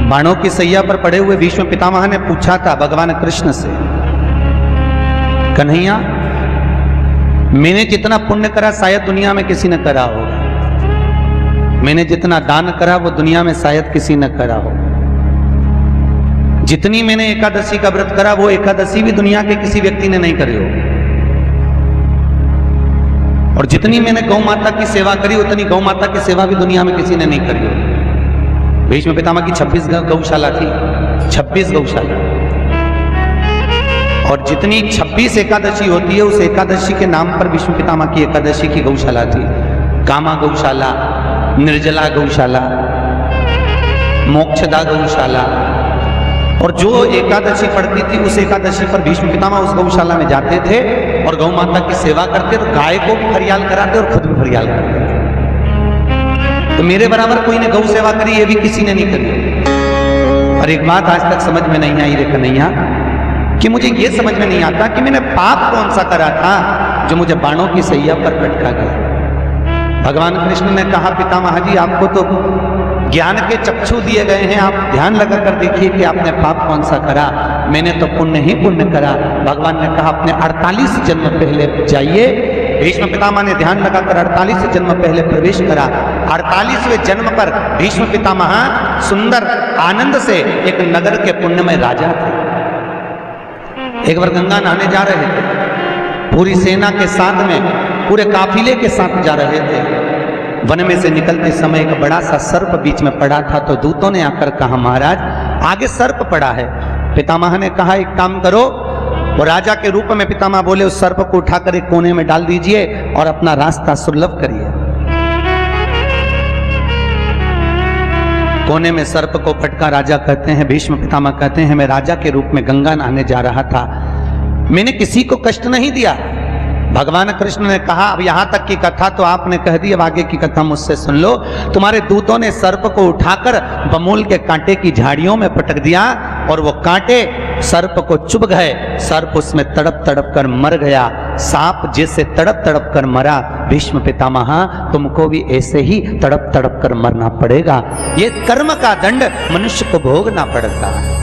बाणों की सैया पर पड़े हुए भीष्म पितामह ने पूछा था भगवान कृष्ण से, कन्हैया मैंने जितना पुण्य करा शायद दुनिया में किसी ने करा होगा, मैंने जितना दान करा वो दुनिया में शायद किसी ने करा होगा, जितनी मैंने एकादशी का व्रत करा वो एकादशी भी दुनिया के किसी व्यक्ति ने नहीं करी हो, और जितनी मैंने गौ माता की सेवा करी उतनी गौ माता की सेवा भी दुनिया में किसी ने नहीं करी हो। भीष्म पितामह की 26 गौशाला थी, 26 गौशाला, और जितनी 26 एकादशी होती है उस एकादशी के नाम पर भीष्म पितामह की एकादशी की गौशाला थी। कामा गौशाला, निर्जला गौशाला, मोक्षदा गौशाला, और जो एकादशी पड़ती थी उस एकादशी पर भीष्म पितामह उस गौशाला में जाते थे और गौ माता की सेवा करते, तो गाय को भी फरियाल कराते और खुद भी फरियाल करते। तो मेरे बराबर कोई ने गौ सेवा करी, ये भी किसी ने नहीं करी। और एक बात आज तक समझ में नहीं आई रे कन्हैया, कि मुझे ये समझ में नहीं आता कि मैंने पाप कौन सा करा था जो मुझे बाणों की सैया पर पटका गया। भगवान कृष्ण ने कहा, पितामह जी आपको तो ज्ञान के चक्षु दिए गए हैं, आप ध्यान लगा कर देखिए कि आपने पाप कौन सा करा। मैंने तो पुण्य ही पुण्य करा। भगवान ने कहा अपने 48 जन्म पहले जाइए। भीष्म पितामह ने ध्यान लगाकर 48 जन्म पहले प्रवेश करा। 48वें जन्म पर भीष्म पितामह सुंदर आनंद से एक नगर के पुण्यमय राजा थे। एक बार गंगा नहाने जा रहे थे, पूरी सेना के साथ में, पूरे काफिले के साथ जा रहे थे। वन में से निकलते समय एक बड़ा सा सर्प बीच में पड़ा था, तो दूतों ने आकर कहा महाराज आगे सर्प पड़ा है। पितामह ने कहा एक काम करो, वो राजा के रूप में पितामह बोले उस सर्प को उठाकर एक कोने में डाल दीजिए और अपना रास्ता सुलभ करिए। कोने में सर्प को फटका राजा कहते हैं, भीष्म पितामह कहते हैं मैं राजा के रूप में गंगा नहाने जा रहा था, मैंने किसी को कष्ट नहीं दिया। भगवान कृष्ण ने कहा अब यहां तक की कथा तो आपने कह दी, अब आगे की कथा मुझसे सुन लो। तुम्हारे दूतों ने सर्प को उठाकर बमूल के कांटे की झाड़ियों में पटक दिया और वो कांटे सर्प को चुभ गए। सर्प उसमें तड़प तड़प कर मर गया। सांप जैसे तड़प तड़प कर मरा, भीष्म पितामह तुमको भी ऐसे ही तड़प तड़प कर मरना पड़ेगा। ये कर्म का दंड मनुष्य को भोगना पड़ता है।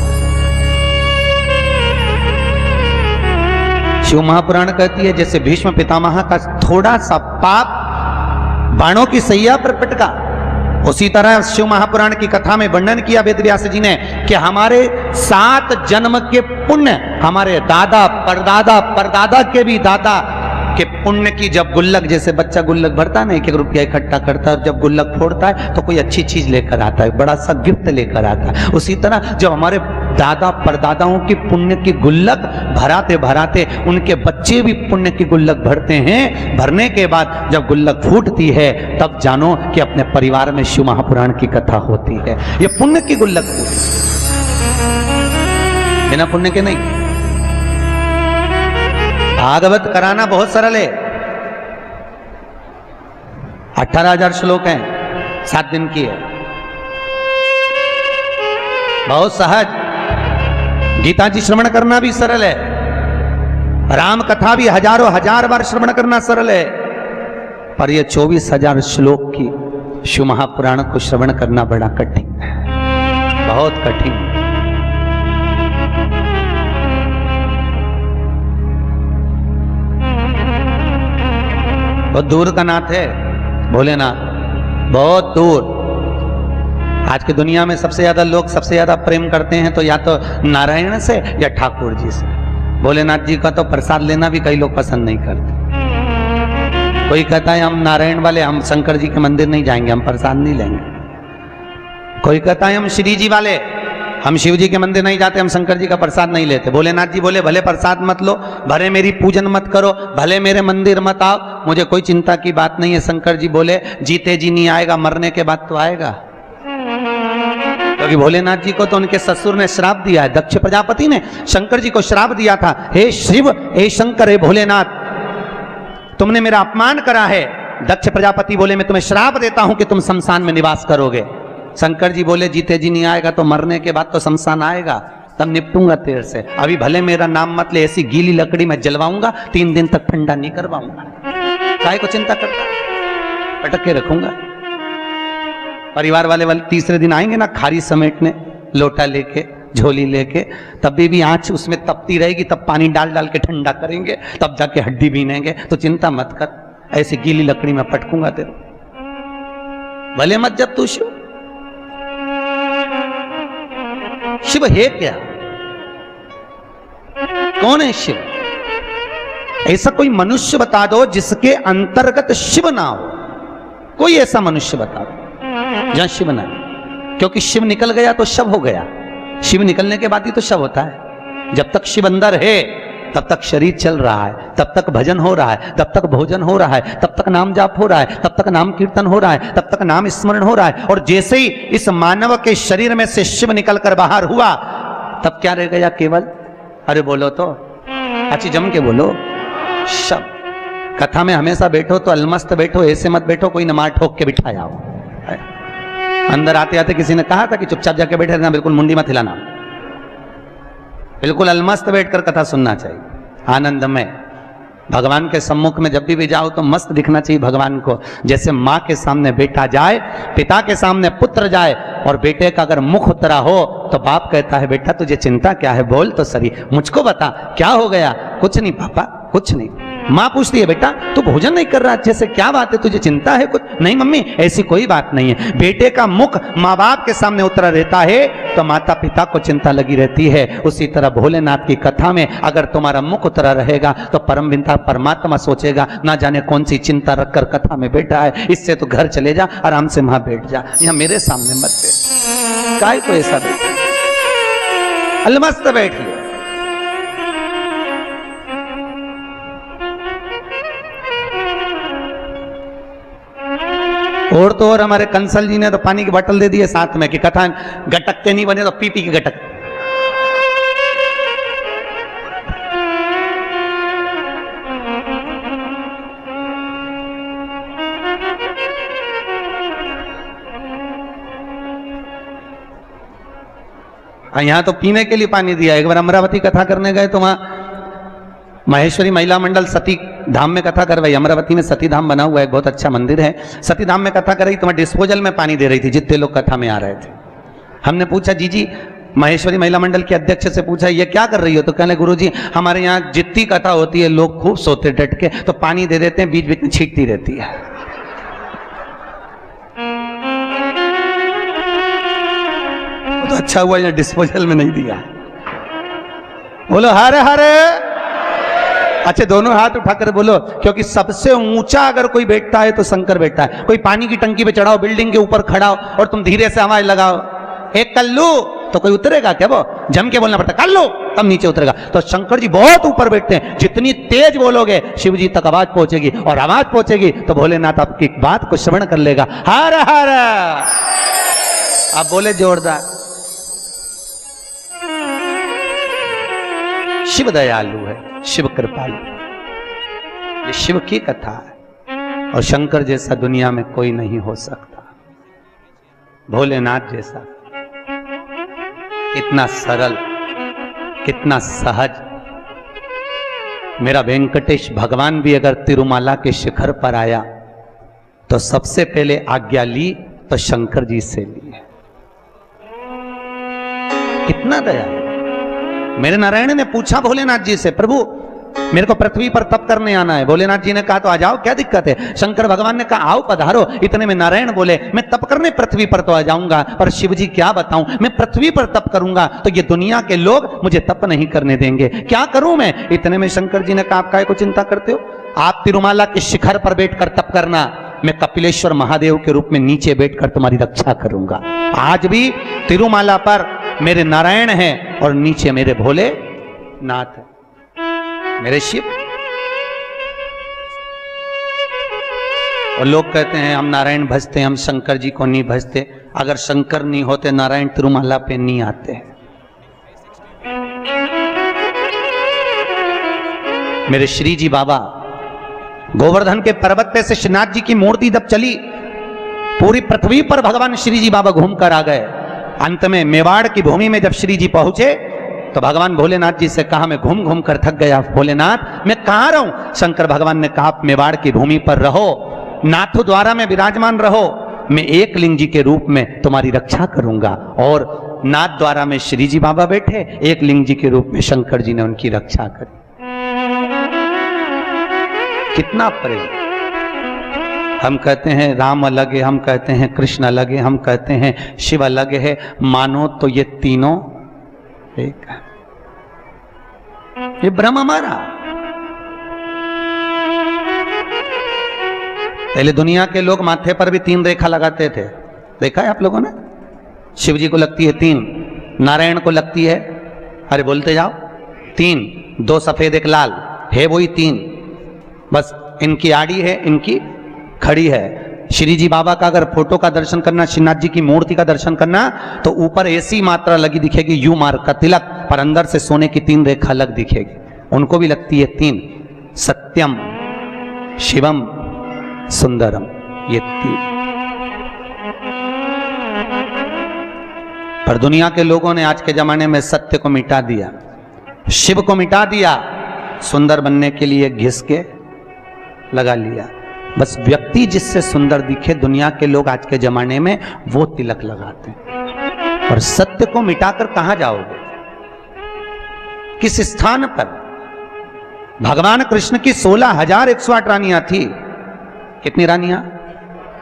शिव महापुराण कहती है जैसे भीष्म पितामह का थोड़ा सा पाप बाणों की सैया पर पटका, उसी तरह शिव महापुराण की कथा में वर्णन किया वेदव्यास जी ने कि हमारे 7 जन्म के पुण्य, हमारे दादा परदादा परदादा के भी दादा के पुण्य की जब गुल्लक, जैसे बच्चा गुल्लक भरता है ना, 1-1 रुपया इकट्ठा करता है, जब गुल्लक फोड़ता है तो कोई अच्छी चीज लेकर आता है, बड़ा सा गिफ्ट लेकर आता है। उसी तरह जब हमारे दादा परदादाओं की पुण्य की गुल्लक भराते भराते उनके बच्चे भी पुण्य की गुल्लक भरते हैं, भरने के बाद जब गुल्लक फूटती है तब जानो कि अपने परिवार में शिव महापुराण की कथा होती है। ये पुण्य की गुल्लक फूटी, बिना पुण्य के नहीं। भागवत कराना बहुत सरल है, 18,000 श्लोक हैं, 7 दिन की है, बहुत सहज। गीता जी श्रवण करना भी सरल है, राम कथा भी हजारों हजार बार श्रवण करना सरल है, पर यह 24,000 श्लोक की शिव महापुराण को श्रवण करना बड़ा कठिन है, बहुत कठिन। बहुत दूर का नाथ है भोलेनाथ, बहुत दूर। आज की दुनिया में सबसे ज्यादा लोग सबसे ज्यादा प्रेम करते हैं तो या तो नारायण से या ठाकुर जी से। भोलेनाथ जी का तो प्रसाद लेना भी कई लोग पसंद नहीं करते। कोई कहता है हम नारायण वाले, हम शंकर जी के मंदिर नहीं जाएंगे, हम प्रसाद नहीं लेंगे। कोई कहता है हम श्री जी वाले, हम शिव जी के मंदिर नहीं जाते, हम शंकर जी का प्रसाद नहीं लेते। भोलेनाथ जी बोले भले प्रसाद मत लो, भले मेरी पूजन मत करो, भले मेरे मंदिर मत आओ, मुझे कोई चिंता की बात नहीं है। शंकर जी बोले जीते जी नहीं आएगा, मरने के बाद तो आएगा। क्योंकि भोलेनाथ जी को तो उनके ससुर ने श्राप दिया है, दक्ष प्रजापति ने शंकर जी को श्राप दिया था, हे शिव, हे शंकर, हे भोलेनाथ, तुमने मेरा अपमान करा है। दक्ष प्रजापति बोले मैं तुम्हें श्राप देता हूं कि तुम शमशान में निवास करोगे। शंकर जी बोले जीते जी नहीं आएगा तो मरने के बाद तो शमशान आएगा, तब निपटूंगा तेरे से। अभी भले मेरा नाम मत ले, ऐसी गीली लकड़ी में जलवाऊंगा, 3 दिन तक ठंडा नहीं करवाऊंगा। काहे को चिंता करता, पटक के रखूंगा। परिवार वाले तीसरे दिन आएंगे ना खारी समेटने, लोटा लेके, झोली लेके, तब भी आंच उसमें तपती रहेगी, तब पानी डाल डाल के ठंडा करेंगे, तब जाके हड्डी बीनेंगे। तो चिंता मत कर, ऐसी गीली लकड़ी में पटकूंगा तेरे, भले मत जब तू शिव। शिव है क्या? कौन है शिव? ऐसा कोई मनुष्य बता दो जिसके अंतर्गत शिव ना हो। कोई ऐसा मनुष्य बता दो जहां शिव ना हो, क्योंकि शिव निकल गया तो शव हो गया। शिव निकलने के बाद ही तो शव होता है। जब तक शिव अंदर है तब तक शरीर चल रहा है, तब तक भजन हो रहा है, तब तक भोजन हो रहा है, तब तक नाम जाप हो रहा है, तब तक नाम कीर्तन हो रहा है, तब तक नाम स्मरण हो रहा है। और जैसे ही इस मानव के शरीर में से शिव निकलकर बाहर हुआ, तब क्या रह गया केवल? अरे बोलो तो, अच्छी जम के बोलो, शब। कथा में हमेशा बैठो तो अलमस्त बैठो, ऐसे मत बैठो कोई न मार ठोक के बिठाया हो। अंदर आते आते किसी ने कहा था कि चुपचाप जाके बैठे रहना, बिल्कुल मुंडी मत हिलाना, बिल्कुल अलमस्त बैठकर कथा सुनना चाहिए, आनंदमय। भगवान के सम्मुख में जब भी जाओ तो मस्त दिखना चाहिए भगवान को। जैसे माँ के सामने बेटा जाए, पिता के सामने पुत्र जाए, और बेटे का अगर मुख उतरा हो तो बाप कहता है बेटा तुझे चिंता क्या है, बोल तो सही, मुझको बता क्या हो गया। कुछ नहीं पापा, कुछ नहीं। माँ पूछती है बेटा तू भोजन नहीं कर रहा अच्छे से, क्या बात है, तुझे चिंता है कुछ? नहीं मम्मी ऐसी कोई बात नहीं है। बेटे का मुख माँ बाप के सामने उतरा रहता है तो माता पिता को चिंता लगी रहती है। उसी तरह भोलेनाथ की कथा में अगर तुम्हारा मुख उतरा रहेगा तो परम पिता परमात्मा सोचेगा ना जाने कौन सी चिंता रखकर कथा में बैठा है, इससे तो घर चले जा, आराम से वहां बैठ जा, यहाँ मेरे सामने मत बैठ। काय को ऐसा बैठा, अलमस्त बैठ लिया। और तो और हमारे कंसल जी ने तो पानी की बोतल दे दी है साथ में कि कथा गटकते नहीं बने तो पी पी के गटक। यहां तो पीने के लिए पानी दिया। एक बार अमरावती कथा करने गए तो वहां महेश्वरी महिला मंडल सती धाम में कथा करवाई। अमरावती में सती धाम बना हुआ है, बहुत अच्छा मंदिर है। सती धाम में कथा कर रही तो वहां डिस्पोजल में पानी दे रही थी जितने लोग कथा में आ रहे थे। हमने पूछा जी महेश्वरी महिला मंडल के अध्यक्ष से पूछा ये क्या कर रही हो? तो कहने गुरुजी हमारे यहाँ जितनी कथा होती है लोग खूब सोते डट के, तो पानी दे देते हैं, बीच बीच में छींकती रहती है। तो अच्छा हुआ यहाँ डिस्पोजल में नहीं दिया। बोलो हरे हरे। अच्छा दोनों हाथ उठाकर बोलो, क्योंकि सबसे ऊंचा अगर कोई बैठता है तो शंकर बैठता है। कोई पानी की टंकी पे चढ़ाओ, बिल्डिंग के ऊपर खड़ा हो और तुम धीरे से आवाज लगाओ एक कल्लू, तो कोई उतरेगा क्या? वो जम के बोलना पड़ता कल्लू, तब नीचे उतरेगा। तो शंकर जी बहुत ऊपर बैठते हैं, जितनी तेज बोलोगे शिव जी तक आवाज पहुंचेगी, और आवाज पहुंचेगी तो भोलेनाथ आपकी बात को श्रवण कर लेगा। हर हर। आप बोले जोरदार। शिव दयालु है, शिव कृपालु, ये शिव की कथा है। और शंकर जैसा दुनिया में कोई नहीं हो सकता, भोलेनाथ जैसा। कितना सरल, कितना सहज। मेरा वेंकटेश भगवान भी अगर तिरुमाला के शिखर पर आया तो सबसे पहले आज्ञा ली तो शंकर जी से ली है। कितना दयालु। मेरे नारायण ने पूछा भोलेनाथ जी से, प्रभु मेरे को पृथ्वी पर तप करने आना है। भोलेनाथ जी ने कहा तो आ जाओ, क्या दिक्कत है? शंकर भगवान ने कहा आओ पधारो। इतने में नारायण बोले मैं तप करने पृथ्वी पर तो आ जाऊंगा, पर शिव जी क्या बताऊं, मैं पृथ्वी पर तप करूंगा तो ये दुनिया के लोग मुझे तप नहीं करने देंगे, क्या करूं मैं? इतने में शंकर जी ने कहा आप काहे को चिंता करते हो, आप तिरुमाला के शिखर पर बैठकर तप करना, मैं कपिलेश्वर महादेव के रूप में नीचे बैठकर तुम्हारी रक्षा करूंगा। आज भी तिरुमाला पर मेरे नारायण हैं और नीचे मेरे भोले नाथ है, मेरे शिव। और लोग कहते हैं हम नारायण भजते हैं, हम शंकर जी को नहीं भजते। अगर शंकर नहीं होते नारायण तिरुमाला पे नहीं आते। मेरे श्री जी बाबा गोवर्धन के पर्वत पे से श्रीनाथ जी की मूर्ति जब चली, पूरी पृथ्वी पर भगवान श्री जी बाबा घूम कर आ गए। अंत में मेवाड़ की भूमि में जब श्री जी पहुंचे तो भगवान भोलेनाथ जी से कहा मैं घूम घूम कर थक गया, भोलेनाथ मैं कहां रहूं? शंकर भगवान ने कहा मेवाड़ की भूमि पर रहो, नाथु द्वारा में विराजमान रहो, मैं एक लिंग जी के रूप में तुम्हारी रक्षा करूंगा। और नाथ द्वारा में श्री जी बाबा बैठे, एक लिंग जी के रूप में शंकर जी ने उनकी रक्षा करी। कितना प्रेम। हम कहते हैं राम अलग है, हम कहते हैं कृष्ण अलग है, हम कहते हैं शिव अलग है, मानो तो ये तीनों एक है। ये ब्रह्म हमारा। पहले दुनिया के लोग माथे पर भी 3 रेखा लगाते थे, देखा है आप लोगों ने? शिव जी को लगती है 3, नारायण को लगती है, अरे बोलते जाओ, 3, 2 सफेद 1 लाल, है वही 3। बस इनकी आड़ी है, इनकी खड़ी है। श्री जी बाबा का अगर फोटो का दर्शन करना, श्रीनाथ जी की मूर्ति का दर्शन करना, तो ऊपर ऐसी मात्रा लगी दिखेगी यू मार्ग का तिलक, पर अंदर से सोने की 3 रेखा अलग दिखेगी। उनको भी लगती है 3, सत्यम शिवम सुंदरम, ये 3। पर दुनिया के लोगों ने आज के जमाने में सत्य को मिटा दिया, शिव को मिटा दिया, सुंदर बनने के लिए घिस के लगा लिया। बस व्यक्ति जिससे सुंदर दिखे, दुनिया के लोग आज के जमाने में वो तिलक लगाते हैं। और सत्य को मिटाकर कहां जाओगे? किस स्थान पर? भगवान कृष्ण की 16,108 रानियां थी। कितनी रानियां?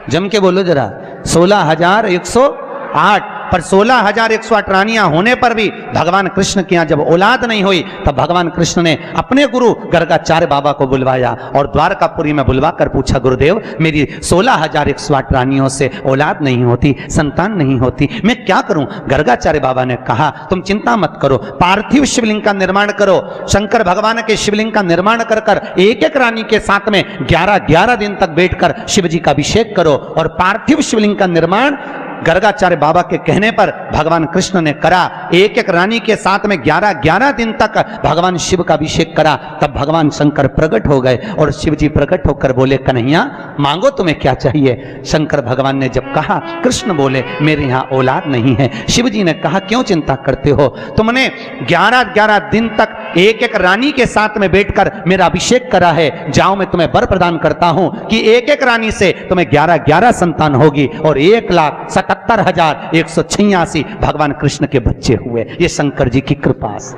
जम के बोलो जरा। 16,108। पर 16,108 रानियां होने पर भी भगवान कृष्ण के यहां जब औलाद नहीं हुई, तब भगवान कृष्ण ने अपने गुरु गर्गाचार्य बाबा को बुलवाया और द्वारकापुरी में बुलवा कर पूछा, गुरुदेव मेरी 16,108 रानियों से औलाद नहीं होती, संतान नहीं होती, मैं क्या करूं? गर्गाचार्य बाबा ने कहा, तुम चिंता मत करो, पार्थिव शिवलिंग का निर्माण करो। शंकर भगवान के शिवलिंग का निर्माण कर कर एक एक रानी के साथ में 11-11 दिन तक बैठकर शिव जी का अभिषेक करो। और पार्थिव शिवलिंग का निर्माण गर्गाचार्य बाबा के कहने पर भगवान कृष्ण ने करा। एक एक रानी के साथ में 11-11 दिन तक भगवान शिव का अभिषेक करा। तब भगवान शंकर प्रकट हो गए और शिव जी प्रकट होकर बोले, कन्हैया मांगो तुम्हें क्या चाहिए? शंकर भगवान ने जब कहा, कृष्ण बोले मेरे यहाँ औलाद नहीं है। शिव जी ने कहा, क्यों चिंता करते हो? तुमने 11-11 दिन तक एक एक रानी के साथ में बैठकर मेरा अभिषेक करा है। जाओ मैं तुम्हें वर प्रदान करता हूं कि एक एक रानी से तुम्हें 11-11 संतान होगी और 1,77,186 भगवान कृष्ण के बच्चे हुए। ये शंकर जी की कृपा से।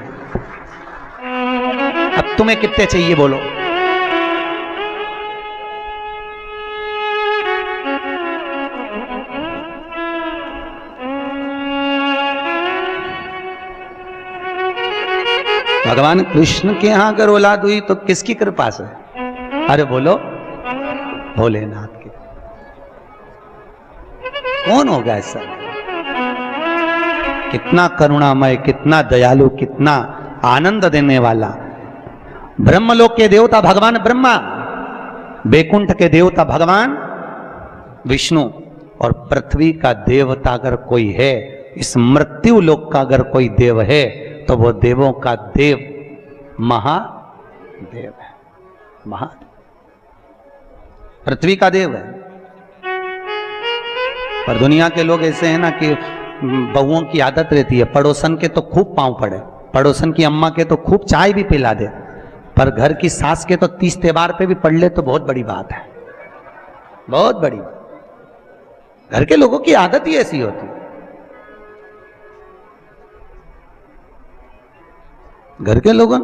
अब तुम्हें कितने चाहिए बोलो? भगवान कृष्ण के यहां अगर औलाद हुई तो किसकी कृपा से? अरे बोलो, भोलेनाथ की। कौन होगा ऐसा? कितना करुणामय, कितना दयालु, कितना आनंद देने वाला। ब्रह्मलोक के देवता भगवान ब्रह्मा, बैकुंठ के देवता भगवान विष्णु, और पृथ्वी का देवता अगर कोई है, इस मृत्यु लोक का अगर कोई देव है, तो वो देवों का देव महादेव है। महादेव पृथ्वी का देव है। पर दुनिया के लोग ऐसे हैं ना कि बहुओं की आदत रहती है, पड़ोसन के तो खूब पांव पड़े, पड़ोसन की अम्मा के तो खूब चाय भी पिला दे, पर घर की सास के तो 30 त्योहार पे भी पढ़ ले तो बहुत बड़ी बात है, बहुत बड़ी। घर के लोगों की आदत ही ऐसी होती है। घर के लोगों,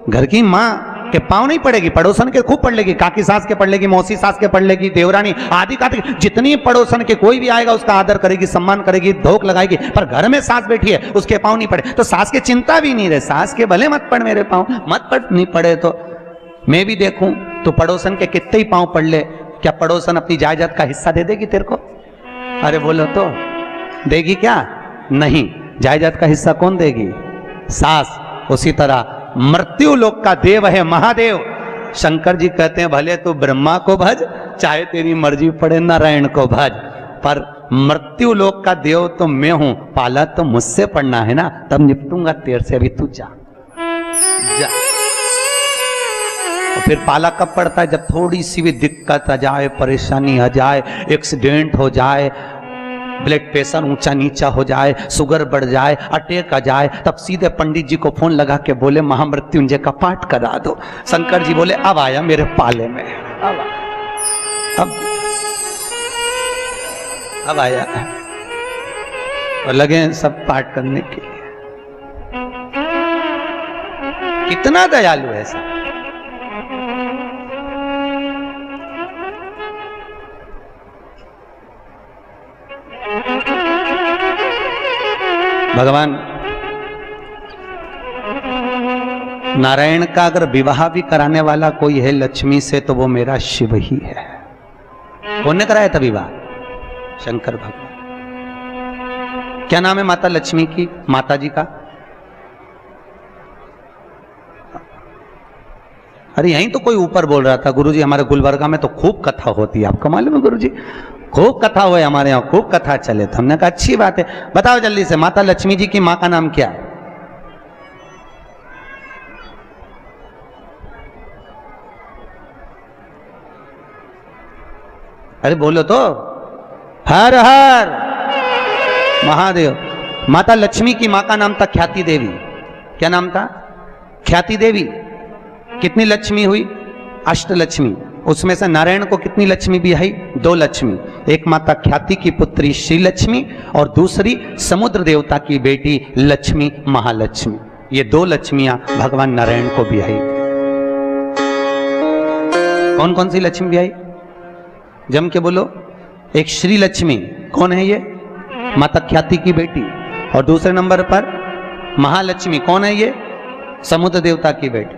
घर की माँ के पांव नहीं पड़ेगी, पड़ोसन के खूब पढ़ लेगी, काकी सास के पढ़ लेगी, मौसी सास के पढ़ लेगी, देवरानी आदि का जितनी पड़ोसन के कोई भी आएगा उसका आदर करेगी, सम्मान करेगी, धोख लगाएगी। पर घर में सास बैठी है, उसके पांव नहीं पड़े तो सास की चिंता भी नहीं रहे, सास के भले मत पड़ मेरे पांव, मत पड़, नहीं पड़े तो मैं भी देखूं तो पड़ोसन के कितने ही पांव पड़ ले, क्या पड़ोसन अपनी जायदाद का हिस्सा दे देगी तेरे को? अरे बोलो तो, देगी क्या? नहीं। जायदाद का हिस्सा कौन देगी? सास। उसी तरह मृत्यु लोक का देव है महादेव। शंकर जी कहते हैं, भले तू ब्रह्मा को भज, चाहे तेरी मर्जी पड़े नारायण को भज, पर मृत्यु लोक का देव तो मैं हूं, पाला तो मुझसे पड़ना है ना, तब निपटूंगा तेरे से, अभी तू जा जा। और फिर पाला कब पड़ता है? जब थोड़ी सी भी दिक्कत आ जाए, परेशानी आ जाए, एक्सीडेंट हो जाए, ब्लड प्रेशर ऊंचा नीचा हो जाए, शुगर बढ़ जाए, अटैक आ जाए, तब सीधे पंडित जी को फोन लगा के बोले महामृत्युंजय का पाठ करा दो। शंकर जी बोले अब आया मेरे पाले में, अब आया। और लगे हैं सब पाठ करने के लिए। कितना दयालु है सब। भगवान नारायण का अगर विवाह भी कराने वाला कोई है लक्ष्मी से तो वो मेरा शिव ही है। कौन ने कराया था विवाह? शंकर भगवान। क्या नाम है माता लक्ष्मी की, माता जी का? अरे यहीं तो कोई ऊपर बोल रहा था, गुरुजी हमारे गुलबर्गा में तो खूब कथा होती है, आपको मालूम है गुरुजी? खूब कथा हुए हमारे यहाँ, खूब कथा चले। तो हमने कहा अच्छी बात है, बताओ जल्दी से माता लक्ष्मी जी की माँ का नाम क्या है? अरे बोलो तो। हर हर महादेव। माता लक्ष्मी की माँ का नाम था ख्याति देवी। क्या नाम था? ख्याति देवी। कितनी लक्ष्मी हुई? अष्टलक्ष्मी। उसमें से नारायण को कितनी लक्ष्मी भी आई? 2 लक्ष्मी। एक माता ख्याति की पुत्री श्री लक्ष्मी और दूसरी समुद्र देवता की बेटी लक्ष्मी महालक्ष्मी। ये 2 लक्ष्मियां भगवान नारायण को भी आई। कौन कौन सी लक्ष्मी भी आई? जम के बोलो। एक श्री लक्ष्मी, कौन है ये? माता ख्याति की बेटी। और दूसरे नंबर पर महालक्ष्मी, कौन है ये? समुद्र देवता की बेटी।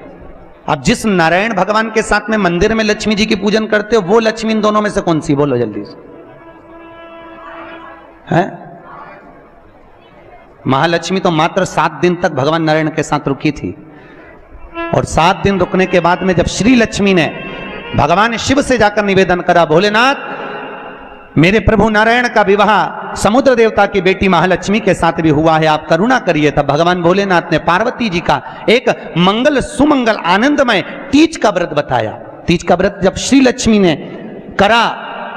अब जिस नारायण भगवान के साथ में मंदिर में लक्ष्मी जी की पूजन करते हो, वो लक्ष्मी इन दोनों में से कौन सी? बोलो जल्दी से। है महालक्ष्मी तो मात्र 7 दिन तक भगवान नारायण के साथ रुकी थी। और 7 दिन रुकने के बाद में जब श्री लक्ष्मी ने भगवान शिव से जाकर निवेदन करा, भोलेनाथ मेरे प्रभु नारायण का विवाह समुद्र देवता की बेटी महालक्ष्मी के साथ भी हुआ है, आप करुणा करिए। तब भगवान भोलेनाथ ने पार्वती जी का एक मंगल सुमंगल आनंदमय तीज का व्रत बताया। तीज का व्रत जब श्री लक्ष्मी ने करा,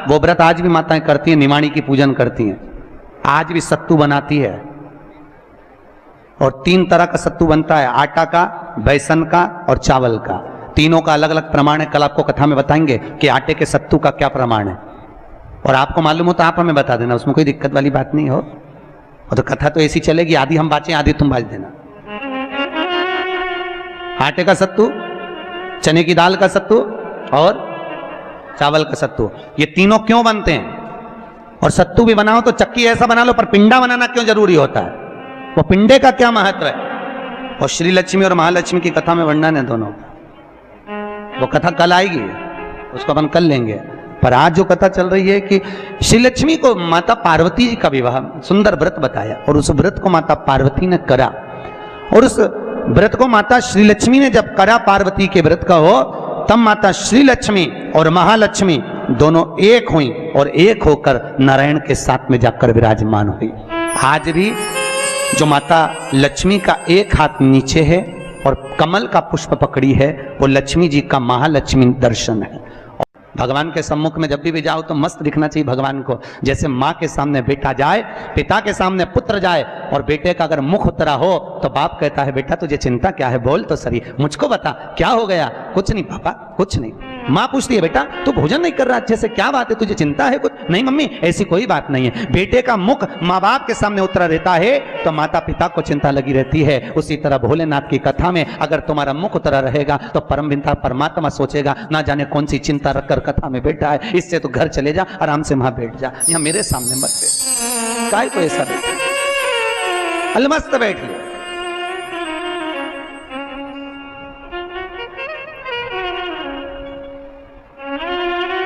वो व्रत आज भी माताएं करती हैं, निमाणी की पूजन करती हैं, आज भी सत्तू बनाती है। और 3 तरह का सत्तू बनता है, आटा का, बेसन का और चावल का। तीनों का अलग अलग प्रमाण है। कल आपको कथा में बताएंगे कि आटे के सत्तू का क्या प्रमाण है। और आपको मालूम हो तो आप हमें बता देना, उसमें कोई दिक्कत वाली बात नहीं हो। और तो कथा तो ऐसी चलेगी, आधी हम बाँचें आधी तुम बाज देना। आटे का सत्तू, चने की दाल का सत्तू और चावल का सत्तू, ये तीनों क्यों बनते हैं? और सत्तू भी बनाओ तो चक्की ऐसा बना लो, पर पिंडा बनाना क्यों जरूरी होता है? वो पिंडे का क्या महत्व है? और श्री लक्ष्मी और महालक्ष्मी की कथा में वर्णन है दोनों। वो कथा कल आएगी, उसको अपन कर लेंगे। पर आज जो कथा चल रही है कि श्री लक्ष्मी को माता पार्वती जी का विवाह, सुंदर व्रत बताया, और उस व्रत को माता पार्वती ने करा। और उस व्रत को माता श्री लक्ष्मी ने जब करा, पार्वती के व्रत का हो, तब माता श्री लक्ष्मी और महालक्ष्मी दोनों एक हुई और एक होकर नारायण के साथ में जाकर विराजमान हुई। आज भी जो माता लक्ष्मी का एक हाथ नीचे है और कमल का पुष्प पकड़ी है, वो लक्ष्मी जी का महालक्ष्मी दर्शन है। भगवान के सम्मुख में जब भी जाओ तो मस्त दिखना चाहिए भगवान को। जैसे माँ के सामने बेटा जाए, पिता के सामने पुत्र जाए, और बेटे का अगर मुख उतरा हो तो बाप कहता है बेटा तुझे चिंता क्या है, बोल तो सही, मुझको बता क्या हो गया। कुछ नहीं पापा, कुछ नहीं। माँ पूछती है बेटा तू भोजन नहीं कर रहा अच्छे से, क्या बात है, तुझे चिंता है कुछ? नहीं मम्मी ऐसी कोई बात नहीं है। बेटे का मुख माँ बाप के सामने उतरा रहता है तो माता पिता को चिंता लगी रहती है। उसी तरह भोलेनाथ की कथा में अगर तुम्हारा मुख उतरा रहेगा तो परम पिता परमात्मा सोचेगा ना जाने कौन सी चिंता रखकर कथा में बैठा है, इससे तो घर चले जा, आराम से वहां बैठ जा, यहाँ मेरे सामने मत बैठ। काय को ऐसा बैठा, अलमस्त बैठ ले।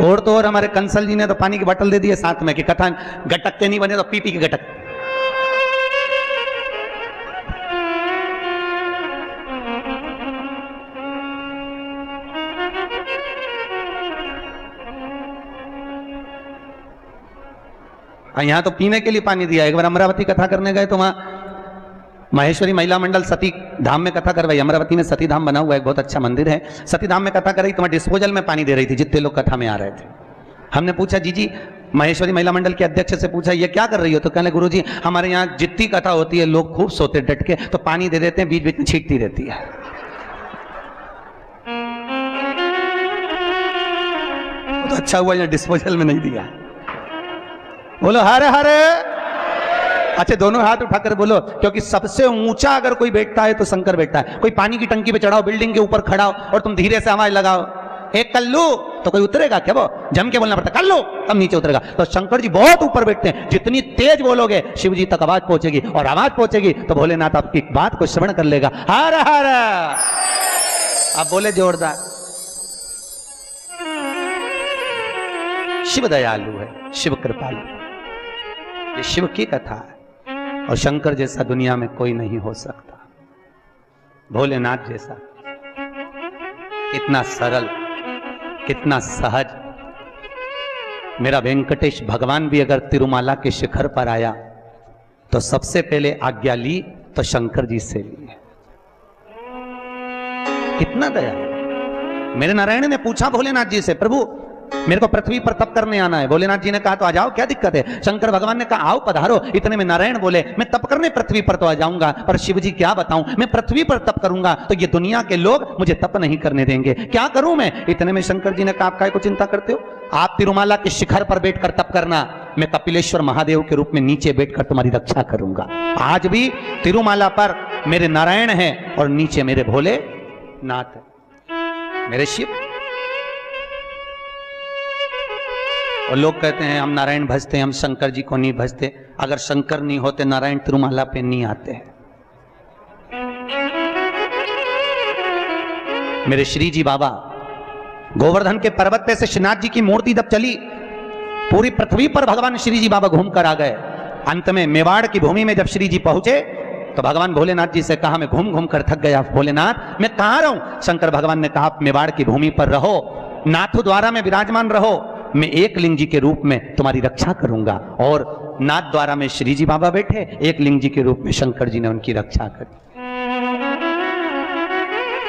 और तो और हमारे कंसल जी ने तो पानी की बोतल दे दी है साथ में कि कथा गटकते नहीं बने तो पी पी के गटक। यहां तो पीने के लिए पानी दिया। एक बार अमरावती कथा करने गए तो वहां महेश्वरी महिला मंडल सती धाम में कथा करवाई। अमरावती में सती धाम बना हुआ है, एक बहुत अच्छा मंदिर है। सती धाम में कथा कर रही तो मैं डिस्पोजल में पानी दे रही थी जितने लोग कथा में आ रहे थे। हमने पूछा जी महेश्वरी महिला मंडल के अध्यक्ष से पूछा ये क्या कर रही हो? तो कहने गुरुजी हमारे यहाँ जितनी कथा होती है लोग खूब सोते डट के, तो पानी दे देते हैं, बीच बीच में छींटती रहती है। तो अच्छा हुआ यहाँ डिस्पोजल में नहीं दिया। बोलो हरे हरे अच्छा दोनों हाथ उठाकर बोलो, क्योंकि सबसे ऊंचा अगर कोई बैठता है तो शंकर बैठता है। कोई पानी की टंकी पे चढ़ाओ, बिल्डिंग के ऊपर खड़ा हो और तुम धीरे से आवाज लगाओ, हे कल्लू, तो कोई उतरेगा क्या? वो जम के बोलना पड़ता, कल्लू, तब नीचे उतरेगा। तो शंकर जी बहुत ऊपर बैठते हैं, जितनी तेज बोलोगे शिव जी तक आवाज पहुंचेगी, और आवाज पहुंचेगी तो भोलेनाथ आपकी बात को श्रवण कर लेगा। हर हर। अब बोले जोरदार। शिव दयालु है, शिव कृपालु, ये शिव की कथा है, और शंकर जैसा दुनिया में कोई नहीं हो सकता, भोलेनाथ जैसा। कितना सरल, कितना सहज। मेरा वेंकटेश भगवान भी अगर तिरुमाला के शिखर पर आया तो सबसे पहले आज्ञा ली तो शंकर जी से ली। कितना दया। मेरे नारायण ने पूछा भोलेनाथ जी से, प्रभु मेरे को पृथ्वी पर तप करने आना है। भोलेनाथ जी ने कहा तो आ जाओ, क्या दिक्कत है? शंकर भगवान ने कहा आओ पधारो। इतने में नारायण बोले मैं तप करने पृथ्वी पर तो आ जाऊंगा, पर शिव जी क्या बताऊं, मैं पृथ्वी पर तप करूंगा तो ये दुनिया के लोग मुझे तप नहीं करने देंगे, क्या करूं मैं? इतने में शंकर जी ने कहा आप काय को चिंता करते हो, आप तिरुमाला के शिखर पर बैठकर तप करना, मैं कपिलेश्वर महादेव के रूप में नीचे बैठकर तुम्हारी रक्षा करूंगा। आज भी तिरुमाला पर मेरे नारायण है और नीचे मेरे भोले नाथ है, मेरे शिव। और लोग कहते हैं हम नारायण भजते हैं, हम शंकर जी को नहीं भजते। अगर शंकर नहीं होते नारायण तिरुमाला पे नहीं आते हैं। मेरे श्री जी बाबा गोवर्धन के पर्वत पे से श्रीनाथ जी की मूर्ति जब चली, पूरी पृथ्वी पर भगवान श्री जी बाबा घूम कर आ गए। अंत में मेवाड़ की भूमि में जब श्री जी पहुंचे तो भगवान भोलेनाथ जी से कहा मैं घूम घूम कर थक गया, भोलेनाथ मैं कहां रहूं? शंकर भगवान ने कहा आप मेवाड़ की भूमि पर रहो, नाथु द्वारा में विराजमान रहो, मैं एक लिंग जी के रूप में तुम्हारी रक्षा करूंगा। और नाथ द्वारा में श्री जी बाबा बैठे, एक लिंग जी के रूप में शंकर जी ने उनकी रक्षा करी।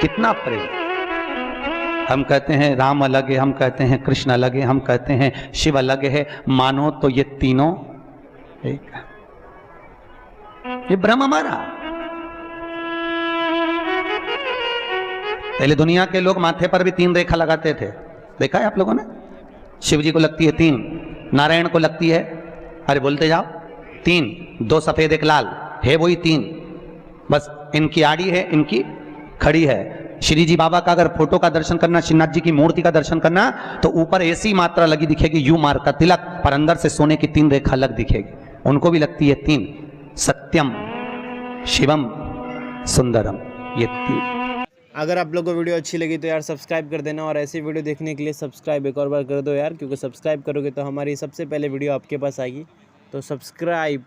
कितना प्रेम। हम कहते हैं राम अलग है, हम कहते हैं कृष्ण अलग है, हम कहते हैं शिव अलग है, मानो तो ये तीनों एक है। ये ब्रह्म हमारा। पहले दुनिया के लोग माथे पर भी 3 रेखा लगाते थे, देखा है आप लोगों ने? शिव जी को लगती है 3, नारायण को लगती है, अरे बोलते जाओ 3, 2 सफेद 1 लाल है, वही 3। बस इनकी आड़ी है, इनकी खड़ी है। श्री जी बाबा का अगर फोटो का दर्शन करना, श्रीनाथ जी की मूर्ति का दर्शन करना, तो ऊपर ऐसी मात्रा लगी दिखेगी यू मार्ग का तिलक, पर अंदर से सोने की 3 रेखा अलग दिखेगी। उनको भी लगती है 3, सत्यम शिवम सुंदरम, ये 3। अगर आप लोगों को वीडियो अच्छी लगी तो यार सब्सक्राइब कर देना, और ऐसी वीडियो देखने के लिए सब्सक्राइब एक और बार कर दो यार, क्योंकि सब्सक्राइब करोगे तो हमारी सबसे पहले वीडियो आपके पास आएगी। तो सब्सक्राइब